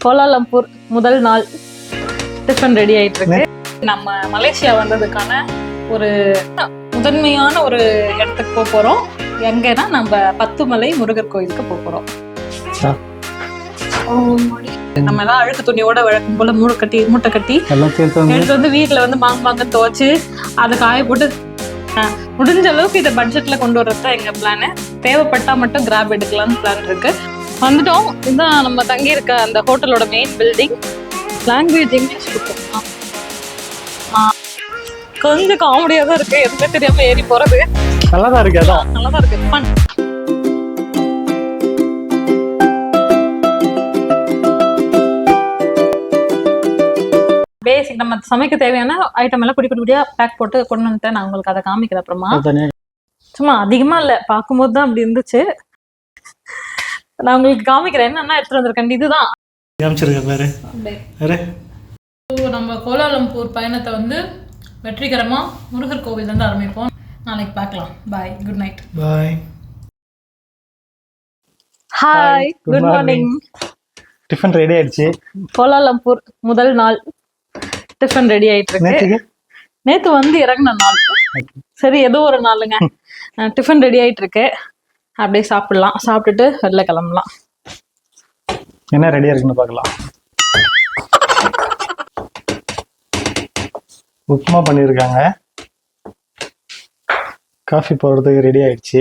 Kuala Lumpur முதல் நாள் tiffin ready ஆயிட்டு இருக்கு. நம்ம மலேசியா வந்ததுக்கான ஒரு முதன்மையான ஒரு இடத்துக்கு போக போறோம். எங்கன்னா நம்ம பத்துமலை முருகர் கோயிலுக்கு போக போறோம். நம்ம எல்லாம் அழுக்கு துணியோட வழக்கம் போல மூட்டை கட்டி எடுத்து வந்து வீட்டுல வந்து மாங்க துவச்சு அதை காய போட்டு முடிஞ்ச அளவுக்கு இதை பட்ஜெட்ல கொண்டு வர்றது தான் எங்க பிளானு. தேவைப்பட்டா மட்டும் கிராப் எடுக்கலாம்னு பிளான் இருக்கு. வந்துட்டோம். இதுதான் நம்ம தங்கி இருக்க அந்த ஹோட்டலோட மெயின் பில்டிங். லாங்குவேஜ் இங்கிலீஷ் கொடுத்தோம். கொஞ்சம் காமெடியா தான் இருக்கு. எதுவுமே தெரியாம ஏறி போறது நல்லாதான் இருக்கு. அதான் நல்லாதான் இருக்கு. ஃபன். பேசிக் நம்ம சமைக்க தேவையான ஐட்டம் எல்லாம் குடி குடியா பேக் போட்டு கொண்டு வந்துட்டேன். நான் உங்களுக்கு அதை காமிக்கிறேன் அப்புறமா. சும்மா அதிகமா இல்ல, பார்க்கும்போது தான் அப்படி இருந்துச்சு. நான் உங்களுக்கு காமிக்கிறேன் என்னன்னா எடுத்துட்டு வந்திருக்கேன். இதுதான் நம்ம கோலாலம்பூர் பயணத்தை வந்து வெற்றிகரமா முருகர் கோவில் இருந்து ஆரம்பிப்போம். நாளைக்கு பார்க்கலாம். Bye, good night. Bye. Hi, good morning. Tiffin ready ஆயிடுச்சு. கோலாலம்பூர் முதல் நாள் டிஃபன் ரெடி ஆயிட்டு இருக்கு. நேத்து வந்து இறங்கின நாள். சரி, ஏதோ ஒரு நாளுங்க. டிஃபன் ரெடி ஆயிட்டு இருக்கு. அப்படியே சாப்பிடலாம். சாப்பிட்டுட்டு வெளில கிளம்பலாம். என்ன ரெடியா இருக்குன்னு பார்க்கலாம். உப்புமா பண்ணியிருக்காங்க. காஃபி போடுறதுக்கு ரெடி ஆயிடுச்சு.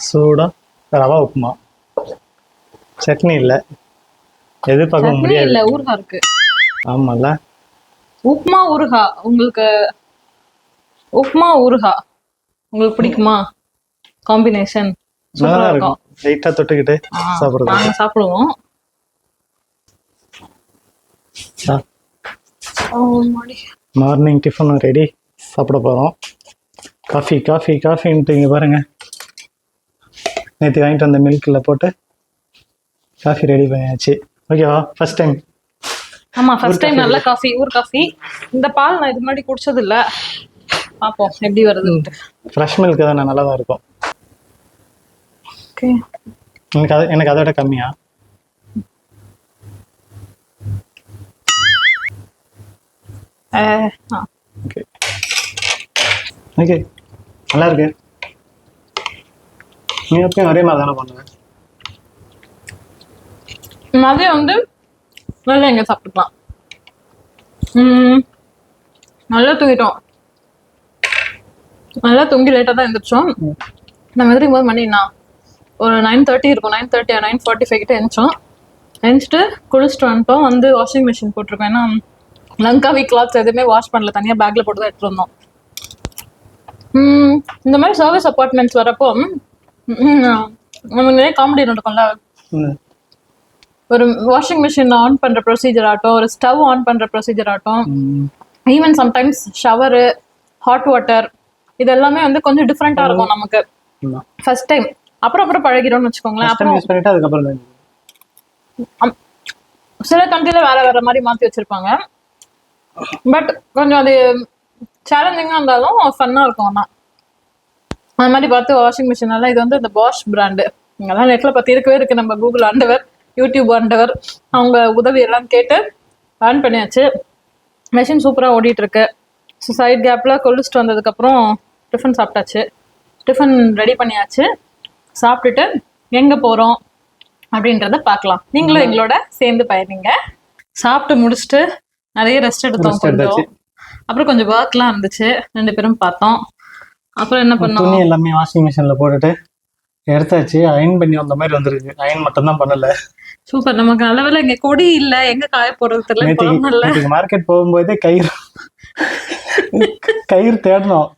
சூடா ரவா உப்புமா. சட்னி இல்ல, எதிர்பார்க்க முடியாது. இல்ல, ஊறுகாய் இருக்கு. ஆமால, உப்புமா ஊறுகா. உங்களுக்கு உப்புமா ஊறுகா உங்களுக்கு பிடிக்குமா? காம்பினேஷன் நல்லா இருக்கும். லைட்டா தொட்டுக்கிட்டு சாப்பிடுறது. நாங்க சாப்பிடுவோம். Morning tiffin ready. சாப்பிட போறோம். காஃபி காஃபி காஃபின்ட்டு இங்க பாருங்க. நேற்று வாங்கிட்டு வந்த மில்க்ல போட்டு காஃபி ரெடி பண்ணியாச்சு. ஓகேவா? First time. ஆமா, ஃபர்ஸ்ட் டைம் நல்ல காஃபி, ஊர் காஃபி. இந்த பால் நான் இது முன்னாடி குடிச்சது இல்ல. பாப்போம் எப்படி வருதுன்னு. ஃப்ரெஷ் மில்க் தான் நல்லா தான் இருக்கும். ஓகே, எனக்கு அதோட கம்மியா? ஓகே ஓகே, நல்லா இருக்கு. நீ எப்பயும் ஒரே மாதிரி தானே பண்ணுவேன். மதியம் வந்து நல்லா எங்க சாப்பிட்டுக்கலாம். நல்லா தூங்கிட்டோம். நல்லா தூங்கி லேட்டாக தான் எழுந்திரிச்சோம். நம்ம எதிர்க்கும் போது மணினா ஒரு 9:30 இருக்கும். 9:30 9:45 கிட்ட எழுந்திரிச்சோம். எழுந்திரிச்சிட்டு குளிச்சுட்டு வந்துட்டோம். வந்து வாஷிங் மிஷின் போட்டிருக்கோம். ஏன்னா லங்காவி கிளாத்ஸ் எதுவுமே வாஷ் பண்ணல, தனியாக பேக்ல போட்டு தான் எடுத்துட்டு வந்தோம். இந்த மாதிரி சர்வீஸ் அப்பார்ட்மெண்ட்ஸ் வரப்போ நமக்கு நிறைய காமெடி நடக்கும்ல. ஒரு வாஷிங் மிஷின் ஆன் பண்ற ப்ரொசீஜர் ஆகட்டும், ஒரு ஸ்டவ் ஆன் பண்ற ப்ரொசீஜர் ஆகட்டும், even sometimes shower, hot water, இது எல்லாமே வந்து கொஞ்சம் டிஃப்ரெண்டா இருக்கும் நமக்கு ஃபர்ஸ்ட் டைம். அப்புறம் பழகிடும்னு வச்சுக்கோங்களேன். அப்புறம் சில கண்ட்ரில வேற மாதிரி மாத்தி வச்சிருப்பாங்க. பட் கொஞ்சம் அது சேலஞ்சிங்கா இருந்தாலும் ஃபன்னா இருக்கும். ஆனால் அந்த மாதிரி பார்த்து வாஷிங் மிஷின் எல்லாம் இது வந்து இந்த பாஷ் பிராண்டு. இங்கெல்லாம் நெட்ல பத்தி இருக்கு. நம்ம கூகுள் ஆண்டவர், யூடியூப் ஆண்டவர், அவங்க உதவி எல்லாம் கேட்டு ஆன் பண்ணியாச்சு. மெஷின் சூப்பராக ஓடிட்டு இருக்கு. ஸோ சைட் கேப்ல கொலிஸ்ட் வந்ததுக்கப்புறம் டிஃபன் சாப்பிட்டாச்சு. டிஃபன் ரெடி பண்ணியாச்சு. சாப்பிட்டுட்டு எங்க போறோம் அப்படின்றத பார்க்கலாம். நீங்களும் எங்களோட சேர்ந்து பயணிங்க. சாப்பிட்டு முடிச்சுட்டு நிறைய ரெஸ்ட் எடுத்தோம் கொஞ்சம். அப்புறம் கொஞ்சம் ஒர்க்லாம் இருந்துச்சு, 2 பேரும் பார்த்தோம். அப்புறம் என்ன பண்ணோம், துணி எல்லாமே வாஷிங் மிஷின்ல போட்டுட்டு எடுத்தாச்சு. அயன் பண்ணி வந்த மாதிரி வந்திருக்கு. அயன் மட்டும் தான் பண்ணல. சூப்பர். நமக்கு அளவில் இங்க கொடி இல்ல, எங்க காய போறது தெரியல. மார்க்கெட் போகும்போதே கயிறு தேடணும்.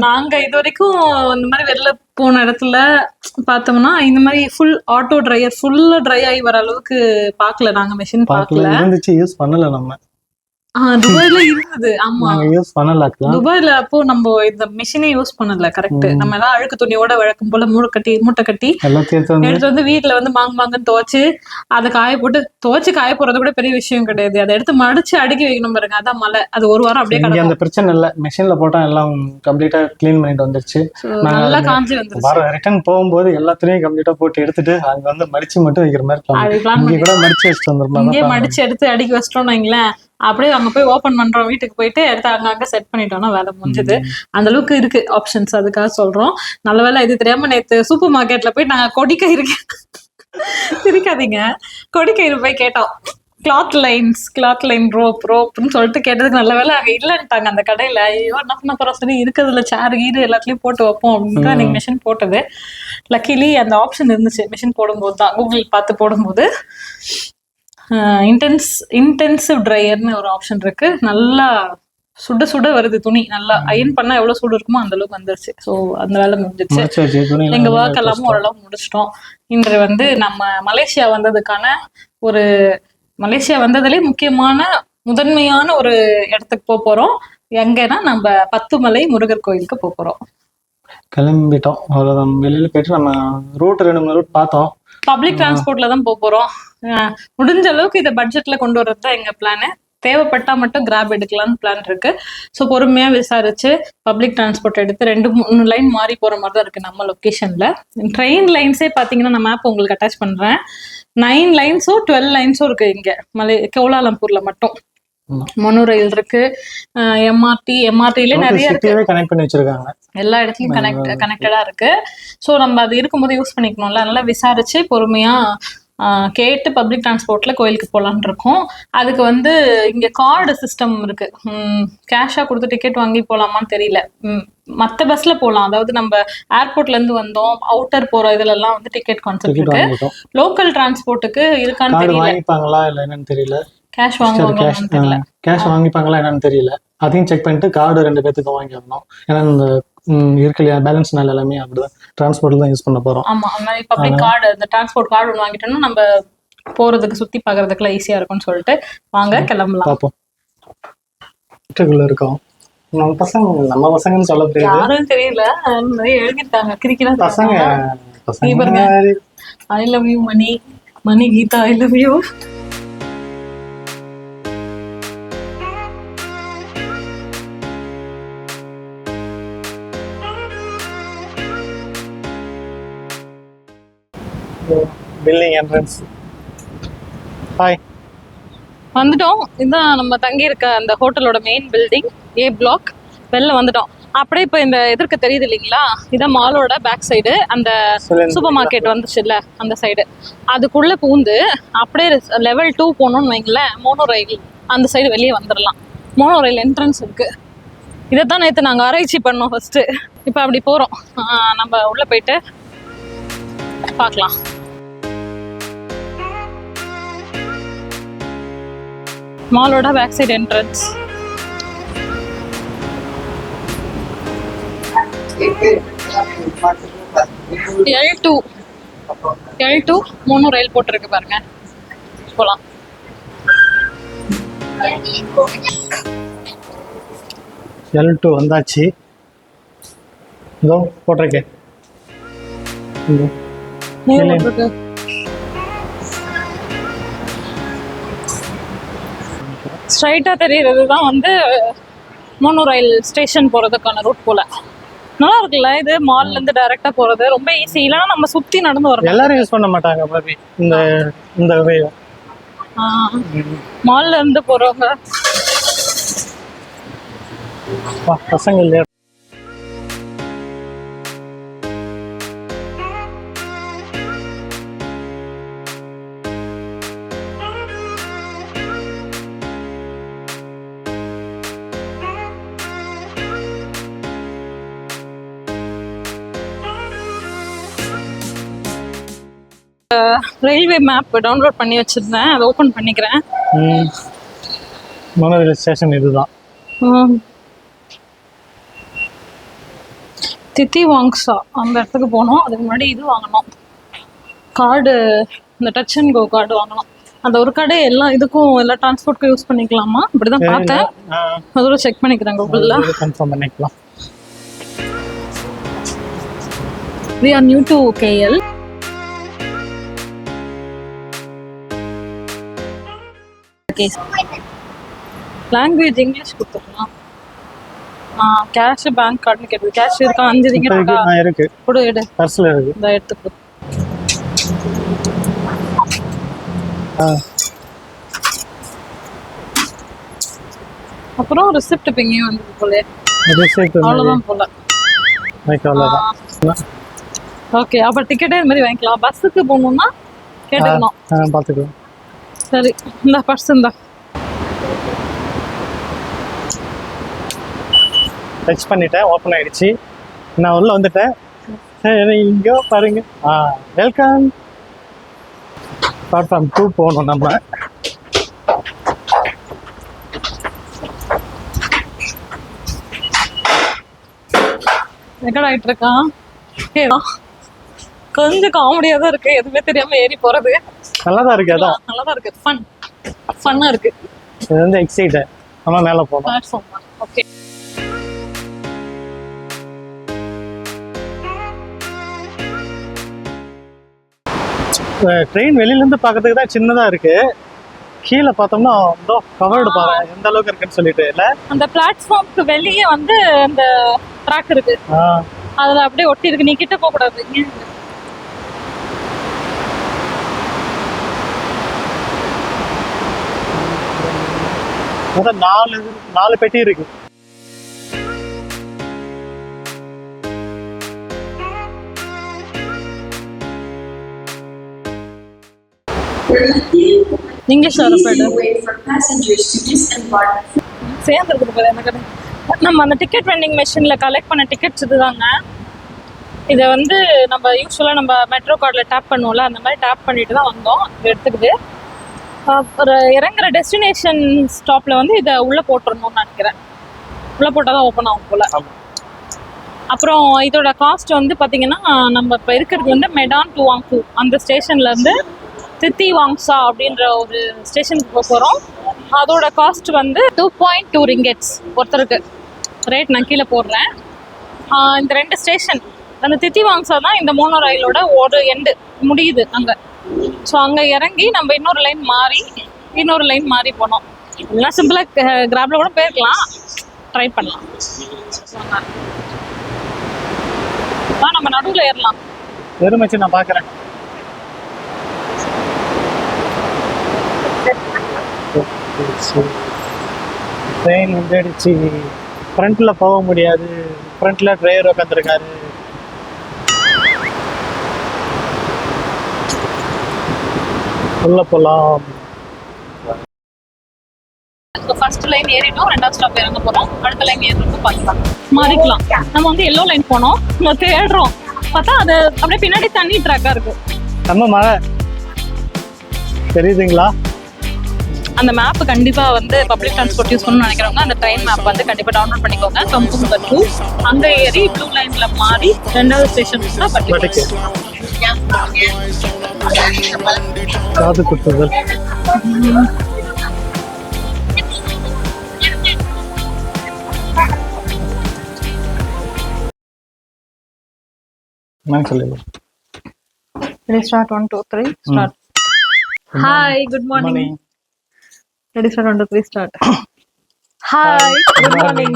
நாங்க இது வரைக்கும் இந்த மாதிரி வெளில போன இடத்துல பார்த்தோம்னா இந்த மாதிரி ஃபுல் ஆட்டோ ட்ரையர் ஃபுல்லா ட்ரை ஆகி வர அளவுக்கு பார்க்கல. நாங்க மெஷின் பார்க்கல. இருந்துச்சு, யூஸ் பண்ணல. நம்ம துபாய்ல இருந்தது. ஆமா, நாங்க யூஸ் பண்ணலாம். துபாய்ல அப்போ நம்ம இந்த மிஷினே யூஸ் பண்ணல. கரெக்ட். நம்ம எல்லாம் அழுக்கு துணியோட வழக்கம் போல மூட்டை கட்டி எடுத்து வந்து வீட்டுல வந்து மாங்கன்னு துவைச்சு அதை காய போட்டு துவைச்சு காய போறது கூட பெரிய விஷயம் கிடையாது. அதை எடுத்து மடிச்சு அடுக்கி வைக்கணும் பாருங்க. அதான் மழை. அது ஒரு வாரம் அப்படியே கிடக்கும். அந்த பிரச்சனை இல்ல, மிஷின்ல போட்டா எல்லாம் கம்ப்ளீட்டா கிளீன் பண்ணிட்டு வந்துருச்சு. நல்லா காஞ்சி வந்துருச்சு. ரிட்டர்ன் போகும்போது எல்லாத்தையும் கம்ப்ளீட்டா போட்டு எடுத்துட்டு அங்க வந்து மடிச்சு மட்டும் வைக்கிற மாதிரி கூட மடிச்சு வச்சுட்டு வந்துருக்கலாம். இங்கே மடிச்சு எடுத்து அடுக்கி வச்சிட்டோம்னு வைங்களேன், அப்படியே அங்க போய் ஓபன் பண்றோம், வீட்டுக்கு போயிட்டு எடுத்து அங்க செட் பண்ணிட்டோம்னா வேலை முடிஞ்சது. அந்த அளவுக்கு இருக்கு ஆப்ஷன்ஸ். அதுக்காக சொல்றோம். நல்ல வேலை இது தெரியாம நேத்து சூப்பர் மார்க்கெட்ல போய் நாங்க கொடிக்கயிறு சிரிக்காதீங்க, கொடிக்கயிறு போய் கேட்டோம். கிளாத் லைன் ரோப்னு சொல்லிட்டு கேட்டதுக்கு நல்ல வேலை அங்க இல்லன்ட்டாங்க அந்த கடையில. ஐயோ என்ன பண்ண போறோம், சரி இருக்கிறதுல சேர் கீடு எல்லாத்துலயும் போட்டு வைப்போம் அப்படின்னு தான் எனக்கு மிஷின் போட்டது. லக்கிலி அந்த ஆப்ஷன் இருந்துச்சு மிஷின் போடும்போது தான், கூகுள் பார்த்து போடும்போது. இன்டென்சிவ் ட்ரையர்னு ஒரு ஆப்ஷன் இருக்கு. நல்லா சுட சுட வருது துணி. நல்லா அயன் பண்ணா எவ்வளவு சூடு இருக்குமோ அந்த அளவுக்கு வந்துருச்சு. ஸோ அந்த வேலை முடிஞ்சிச்சு. எங்க ஒர்க் எல்லாமும் ஓரளவு முடிச்சிட்டோம். இன்று வந்து நம்ம மலேசியா வந்ததுக்கான ஒரு மலேசியா வந்ததுலேயே முக்கியமான முதன்மையான ஒரு இடத்துக்கு போறோம். எங்கன்னா நம்ம பத்துமலை முருகர் கோயிலுக்கு போறோம். கிளம்பிட்டோம். அவ்வளவுதான். வெளியில போயிட்டு நம்ம ரூட் 2-3 ரூட் பார்த்தோம். பப்ளிக் டிரான்ஸ்போர்ட்ல தான் போறோம். முடிஞ்ச அளவுக்கு இதை பட்ஜெட்ல கொண்டு வர்றது தான் எங்க பிளானு. தேவைப்பட்டா மட்டும் கிராப் எடுக்கலாம்னு பிளான் இருக்கு. ஸோ பொறுமையா விசாரிச்சு பப்ளிக் டிரான்ஸ்போர்ட் எடுத்து 2-3 லைன் மாறி போற மாதிரி தான் இருக்கு நம்ம லொக்கேஷன்ல. ட்ரெயின் லைன்ஸே பாத்தீங்கன்னா நான் மேப் உங்களுக்கு அட்டாச் பண்றேன். 9 லைன்ஸோ 12 லைன்ஸோ இருக்கு இங்க கோலாலம்பூர்ல மட்டும். மோனோ ரயில் இருக்கு, எம்ஆர்டில நிறைய கனெக்ட் பண்ணி வச்சிருக்காங்க. எல்லா இடத்துலயும் கனெக்டடா இருக்கு. ஸோ நம்ம அது இருக்கும்போது யூஸ் பண்ணிக்கணும்ல. நல்லா விசாரிச்சு பொறுமையா கேட்டு பப்ளிக் டிரான்ஸ்போர்ட்ல கோயிலுக்கு போகலான் இருக்கோம். அதுக்கு வந்து இங்க கார்டு சிஸ்டம் இருக்கு. கேஷா கொடுத்து டிக்கெட் வாங்கி போலாமான்னு தெரியல. மற்ற பஸ்ல போகலாம். அதாவது நம்ம ஏர்போர்ட்ல இருந்து வந்தோம், அவுட்டர் போற இதுல எல்லாம் வந்து டிக்கெட் கான்செப்ட் இருக்கு. லோக்கல் டிரான்ஸ்போர்ட்டுக்கு இருக்கான்னு தெரியல. கேஷ் வாங்குவாங்களான்னு தெரியல. கேஷ் வாங்கிப்பாங்களா என்னன்னு தெரியல. அதையும் செக் பண்ணிட்டு கார்டு 2 பேத்துக்கு வாங்கி வரணும். ஏன்னா இந்த இருக்கு பேலன்ஸ் நாள் எல்லாமே அப்படிதான் டிரான்ஸ்போர்ட்ல தான் யூஸ் பண்ண போறோம். ஆமா, அந்த மாதிரி பப்ளிக் கார்டு, இந்த டிரான்ஸ்போர்ட் கார்டு ஒன்று வாங்கிட்டோம்னா நம்ம போறதுக்கு சுத்தி பாக்குறதுக்குலாம் ஈஸியா இருக்கும்னு சொல்லிட்டு வாங்க கிளம்பலாம். பார்ப்போம். வீட்டுக்குள்ள இருக்கோம். நம்ம பசங்கன்னு சொல்ல தெரியாது, யாரும் தெரியல. நிறைய எழுதிட்டாங்க கிரிக்கெட் பசங்க. I love you Mani Geetha, I love you. Building entrance. Hi, வந்துட்டோம். இதுதான் நம்ம தங்கி இருக்க அந்த ஹோட்டலோட மெயின் பில்டிங், A பிளாக். வெளில வந்துட்டோம். அப்படியே இப்போ இந்த எதிர்க்க தெரியுது இல்லைங்களா, இதான் மாலோட பேக் சைடு. அந்த சூப்பர் மார்க்கெட் வந்துச்சு இல்ல, அந்த சைடு. அதுக்குள்ள பூந்து அப்படியே level 2 போனோம்னு வைங்களேன், மோனோ ரயில் அந்த சைடு வெளியே வந்துடலாம். மோனோ ரயில் என்ட்ரன்ஸ் இருக்கு. இதைத்தான் நேற்று நாங்கள் ஆராய்ச்சி பண்ணோம் ஃபர்ஸ்ட். இப்போ அப்படி போறோம். நம்ம உள்ள போயிட்டு பார்க்கலாம். மாலோட back side entrance. L2 mono rail போட்டிருக்கு பாருங்க. போலாம். L2 வந்தாச்சு. இதோ போட்டிருக்கேன். ஸ்ட்ரைட்டா தெரியறது தான் வந்து மோனோ ரயில் ஸ்டேஷன் போறதுக்கான ரூட் போல. நல்லா இருக்குல்ல இது. மால்ல இருந்து டைரக்டா போறது ரொம்ப ஈஸி. இல்லைன்னா நம்ம சுத்தி நடந்து வரணும். எல்லாரும் யூஸ் பண்ண மாட்டாங்க பாபி இந்த வே. மால்ல இருந்து போறவங்க பசங்க இல்லையா. ரயில்வே மேப் டவுன்லோட் பண்ணி வச்சிருந்தேன், அதை ஓபன் பண்ணிக்கிறேன். மோனோ ரயில் ஸ்டேஷன் இதுதான். தித்திவாங்ஸா அந்த இடத்துக்கு போனோம். அதுக்கு முன்னாடி இது வாங்கணும், கார்டு, இந்த டச் அண்ட் கோ கார்டு வாங்கணும். அந்த ஒரு கடை எல்லாம் இதுக்கும் எல்லா டிரான்ஸ்போர்ட்க்கும் யூஸ் பண்ணிக்கலாமா? இப்படிதான் பார்த்தேன். அதோட செக் பண்ணிக்கிறேன் கூகுள்ல. கன்ஃபார்ம் பண்ணிக்கலாம். We are new to KL. Okay. Language English கொடுத்துக்கலாம். கேஷ் பேங்க் கார்டுன்னு கேட்குது. கேஷ் இருக்கா? 5 ரிங்கிட் இருக்கா? இருக்கு. கொடு எடு. பர்ஸ்ல இருக்கு. இந்த எடுத்து கொடு. அப்புறம் ரிசிப்ட் பிங்கியும் வந்து போல. ரிசிப்ட் அவ்வளவுதான் போல. அவ்வளவுதான். ஓகே, அப்ப டிக்கெட்டே இது மாதிரி வாங்கிக்கலாம். பஸ்ஸுக்கு போகணும்னா கேட்டுக்கணும். பார்த்துக்கலாம். சரி, இந்த பர்ஸ் இந்த டச் பண்ணிட்டேன், ஓப்பன் ஆயிடுச்சு. நான் உள்ள வந்துட்டேன். சரி, இங்கோ பாருங்க. வெல்கம். பிளாட்ஃபார்ம் 2 போகணும் நம்ம. ரெக்கார்ட் ஆயிட்டு இருக்கான். கொஞ்சம் காமெடியா தான் இருக்கு, எதுவுமே தெரியாம ஏறி போறது. நல்லாதான் இருக்கு. அதான் நல்லாதான் இருக்கு. ஃபன்னா இருக்கு. இது வந்து எக்ஸைட். நம்ம மேல போகணும். ஓகே. ட்ரெயின் வெளியில இருந்து பார்க்கறதுக்கு தான் சின்னதா இருக்கு. கீழே பார்த்தோம்னா கவர்டு பாரு எந்த அளவுக்கு இருக்குன்னு சொல்லிட்டு. இல்ல அந்த பிளாட்ஃபார்முக்கு வெளியே வந்து அந்த ட்ராக் இருக்கு, அதுல அப்படியே ஒட்டி இருக்கு. நீ கிட்ட போக கூடாது. அதான் 4 பெட்டி இருக்கு. இங்கிலீஷ் சேர்ந்துருக்கு. நம்ம அந்த டிக்கெட் வெண்டிங் மெஷினில் கலெக்ட் பண்ண டிக்கெட்ஸ் இதுதாங்க. இதை வந்து நம்ம யூஸ்வலாக நம்ம மெட்ரோ கார்டில் டேப் பண்ணுவோம்ல, அந்த மாதிரி டேப் பண்ணிட்டு தான் வந்தோம். எடுத்துக்குது. ஒரு இறங்குற டெஸ்டினேஷன் ஸ்டாப்பில் வந்து இதை உள்ளே போட்டுடணும்னு நினைக்கிறேன். உள்ளே போட்டால் தான் ஓப்பன் ஆகும் போல். அப்புறம் இதோட காஸ்ட் வந்து பார்த்தீங்கன்னா, நம்ம இப்போ இருக்கிறது வந்து மெடான் டுவாங்கு அந்த ஸ்டேஷன்லேருந்து தித்தி வாங்ஸா அப்படின்ற ஒரு ஸ்டேஷனுக்கு போக போகிறோம். அதோட காஸ்ட் வந்து 2.2 ரிங்கெட்ஸ் ஒருத்தருக்கு. ரேட் நான் கீழே போடுறேன். இந்த 2 ஸ்டேஷன், அந்த தித்தி வாங்ஸா தான் இந்த மோனோ ரயிலோட ஒரு எண்டு முடியுது அங்கே. ஸோ அங்கே இறங்கி நம்ம இன்னொரு லைன் மாறி போனோம். இல்லைன்னா சிம்பிளாக கிராப்ல கூட போயிருக்கலாம், ட்ரை பண்ணலாம். நம்ம நடுவில் ஏறலாம். வெறுமச்சு நான் பார்க்குறேன். ட்ரெயின் வந்துடுச்சு. ஃப்ரண்ட்ல போக முடியாது. ஃப்ரண்ட்ல டிரைவர் உட்காந்துருக்காரு. உள்ள போலாம். ஃபர்ஸ்ட் லைன் ஏறிட்டோம், 2வது ஸ்டாப் இறங்க போறோம். அடுத்த லைன் ஏறிட்டு பார்க்கலாம், மாறிக்கலாம். நம்ம வந்து எல்லோ லைன் போனோம், நம்ம தேடுறோம். பார்த்தா அது அப்படியே பின்னாடி தண்ணி ட்ராக்கா இருக்கு. நம்ம மழை தெரியுதுங்களா? அந்த மேப் கண்டிப்பா வந்து பப்ளிக் டிரான்ஸ்போர்ட் யூஸ் பண்ணணும்னு நினைக்கிறவங்க அந்த ட்ரெயின் மேப் வந்து கண்டிப்பா டவுன்லோட் பண்ணிக்கோங்க. கம்பூர் டூ அங்க ஏறி ப்ளூ லைன்ல மாறி 2வது ஸ்டேஷன் காது குத்துதல். நான் சொல்லுங்க. Ready, start 1 2 3 start. Hi, good morning. Ready, start 1 2 3 start. Hi, good morning.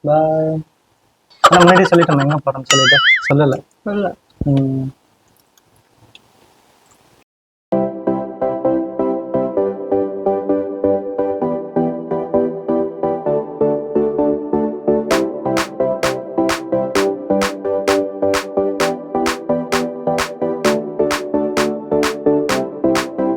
Bye. நான் முன்னாடி சொல்லிட்டேன் எங்க போறேன்னு சொல்லிட்டு சொல்லல.